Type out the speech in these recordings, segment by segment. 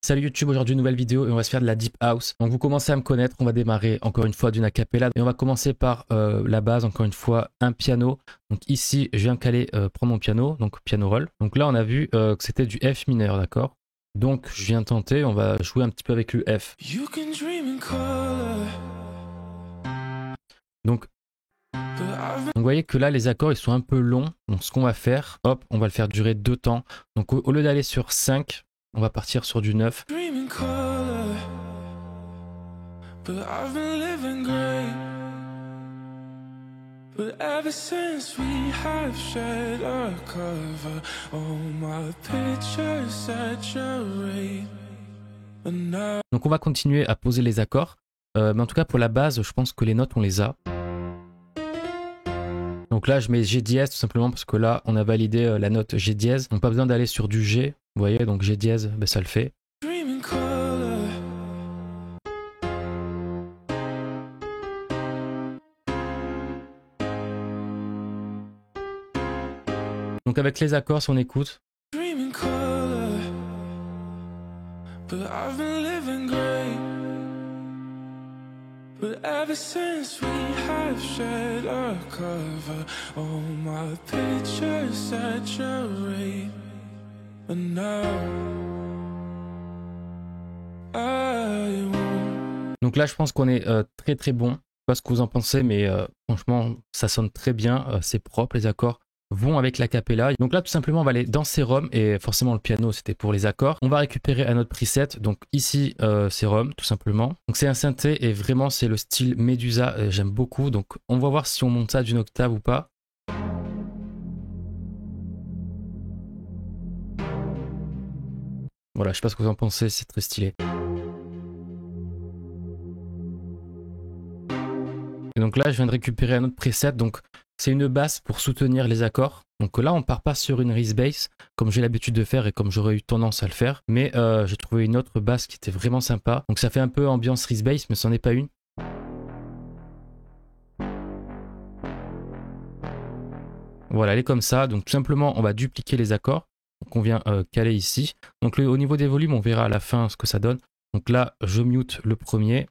Salut YouTube, aujourd'hui nouvelle vidéo et on va se faire de la Deep House. Donc vous commencez à me connaître, on va démarrer encore une fois d'une a cappella et on va commencer par la base, encore une fois un piano. Donc ici je viens de caler, prendre mon piano, donc piano roll. Donc là on a vu que c'était du F mineur, d'accord? Donc je viens tenter, on va jouer un petit peu avec le F. Donc vous voyez que là les accords ils sont un peu longs. Donc ce qu'on va faire, hop, on va le faire durer 2 temps. Donc au lieu d'aller sur 5, on va partir sur du 9. Donc on va continuer à poser les accords. Mais en tout cas pour la base, je pense que les notes on les a. Donc là je mets G dièse tout simplement parce que là on a validé la note G dièse. Donc pas besoin d'aller sur du G. Vous voyez, donc G dièse, ben, ça le fait. Donc avec les accords, si on écoute. Donc là je pense qu'on est très très bon. Je sais pas ce que vous en pensez, mais franchement ça sonne très bien, c'est propre, les accords vont avec la cappella. Donc là tout simplement on va aller dans Serum et forcément le piano c'était pour les accords. On va récupérer un autre preset, donc ici Serum tout simplement. Donc c'est un synthé et vraiment c'est le style Medusa, j'aime beaucoup. Donc on va voir si on monte ça d'une octave ou pas. Voilà, je sais pas ce que vous en pensez, c'est très stylé. Et donc là je viens de récupérer un autre preset, donc c'est une basse pour soutenir les accords. Donc là on part pas sur une Reese bass comme j'ai l'habitude de faire et comme j'aurais eu tendance à le faire, mais j'ai trouvé une autre basse qui était vraiment sympa. Donc ça fait un peu ambiance Reese bass mais c'en n'est pas une. Voilà, elle est comme ça. Donc tout simplement on va dupliquer les accords. Donc on vient caler ici. Donc au niveau des volumes on verra à la fin ce que ça donne. Donc là je mute le premier,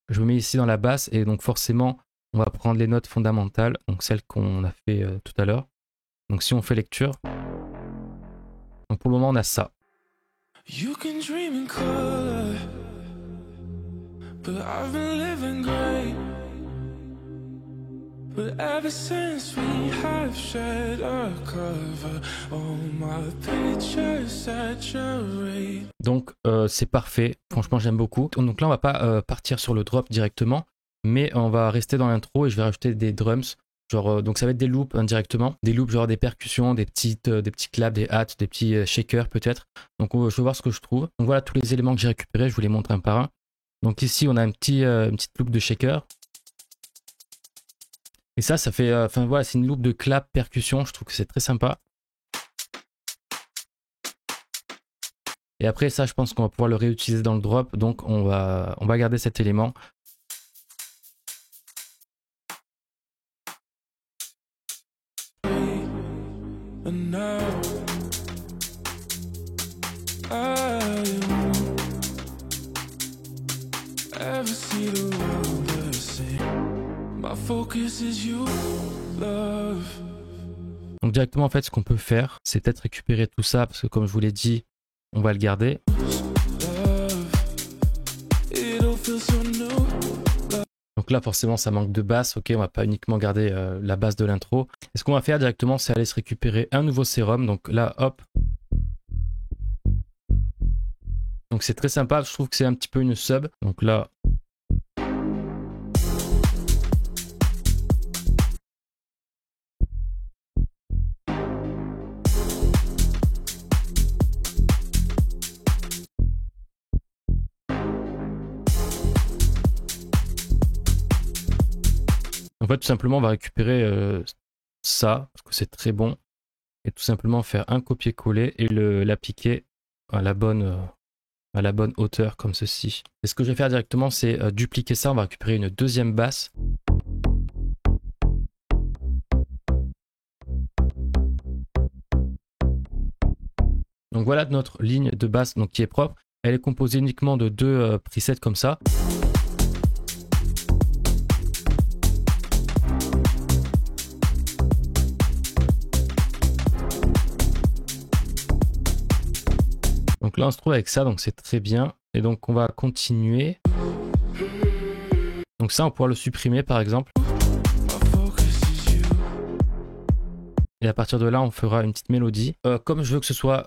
je me mets ici dans la basse et donc forcément on va prendre les notes fondamentales, donc celles qu'on a fait tout à l'heure. Donc si on fait lecture, donc pour le moment on a ça. Donc c'est parfait, franchement j'aime beaucoup. Donc là on va pas partir sur le drop directement, mais on va rester dans l'intro et je vais rajouter des drums. Genre, donc ça va être des loops indirectement, des loops genre des percussions, des petits claps, des hats, des petits shakers peut-être. Donc je vais voir ce que je trouve. Donc voilà tous les éléments que j'ai récupérés, je vous les montre un par un. Donc ici on a une petite loop de shaker. Et ça fait, enfin voilà, c'est une loop de clap percussion, je trouve que c'est très sympa. Et après ça, je pense qu'on va pouvoir le réutiliser dans le drop, donc on va garder cet élément. Donc directement en fait ce qu'on peut faire c'est peut-être récupérer tout ça parce que comme je vous l'ai dit on va le garder. Donc là forcément ça manque de basse, ok on va pas uniquement garder la basse de l'intro. Et ce qu'on va faire directement c'est aller se récupérer un nouveau sérum, donc là hop. Donc c'est très sympa, je trouve que c'est un petit peu une sub, donc là. En fait tout simplement on va récupérer ça, parce que c'est très bon, et tout simplement faire un copier-coller et l'appliquer à la bonne hauteur comme ceci. Et ce que je vais faire directement c'est dupliquer ça, on va récupérer une deuxième basse. Donc voilà notre ligne de basse donc, qui est propre. Elle est composée uniquement de 2 presets comme ça. Donc là on se trouve avec ça, donc c'est très bien. Et donc on va continuer. Donc ça on pourra le supprimer par exemple. Et à partir de là, on fera une petite mélodie. Comme je veux que ce soit...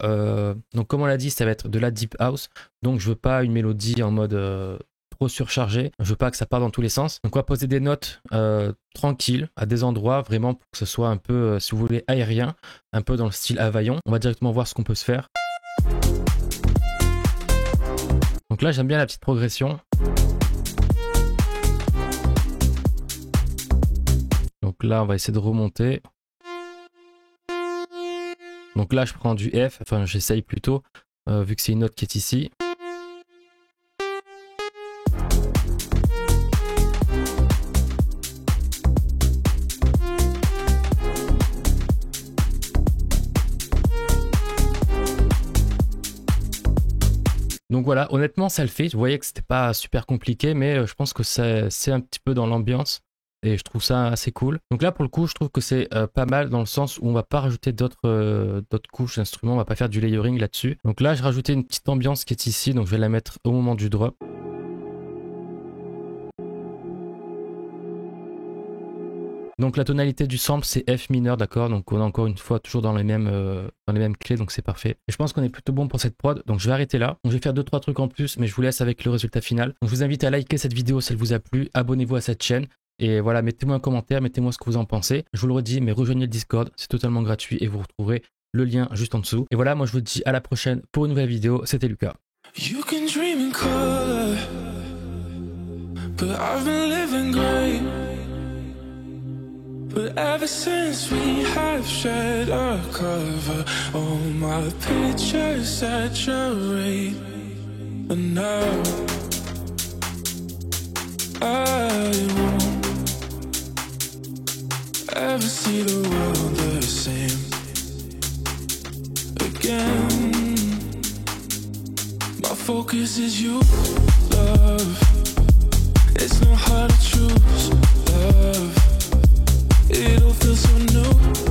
donc comme on l'a dit, ça va être de la deep house. Donc je veux pas une mélodie en mode trop surchargée. Je veux pas que ça parte dans tous les sens. Donc on va poser des notes tranquilles à des endroits vraiment pour que ce soit un peu, si vous voulez, aérien. Un peu dans le style Availlon. On va directement voir ce qu'on peut se faire. Donc là, j'aime bien la petite progression. Donc là, on va essayer de remonter. Donc là, je prends du F, enfin j'essaye plutôt, vu que c'est une note qui est ici. Donc voilà, honnêtement, ça le fait. Vous voyez que c'était pas super compliqué, mais je pense que c'est un petit peu dans l'ambiance. Et je trouve ça assez cool. Donc là, pour le coup, je trouve que c'est pas mal dans le sens où on va pas rajouter d'autres couches d'instruments. On va pas faire du layering là-dessus. Donc là, j'ai rajouté une petite ambiance qui est ici. Donc je vais la mettre au moment du drop. Donc la tonalité du sample, c'est F mineur, d'accord. Donc on est encore une fois toujours dans les mêmes clés. Donc c'est parfait. Et je pense qu'on est plutôt bon pour cette prod. Donc je vais arrêter là. Donc je vais faire 2-3 trucs en plus, mais je vous laisse avec le résultat final. Donc je vous invite à liker cette vidéo si elle vous a plu. Abonnez-vous à cette chaîne. Et voilà, mettez-moi un commentaire, mettez-moi ce que vous en pensez. Je vous le redis, mais rejoignez le Discord, c'est totalement gratuit et vous retrouverez le lien juste en dessous. Et voilà, moi je vous dis à la prochaine pour une nouvelle vidéo. C'était Lucas. You can dream in color, but I've been living great. But ever since we have shared our cover, all my pictures saturate. And now I won't ever see the world the same again. My focus is you, love. It's not hard to choose, love. It all feels so new.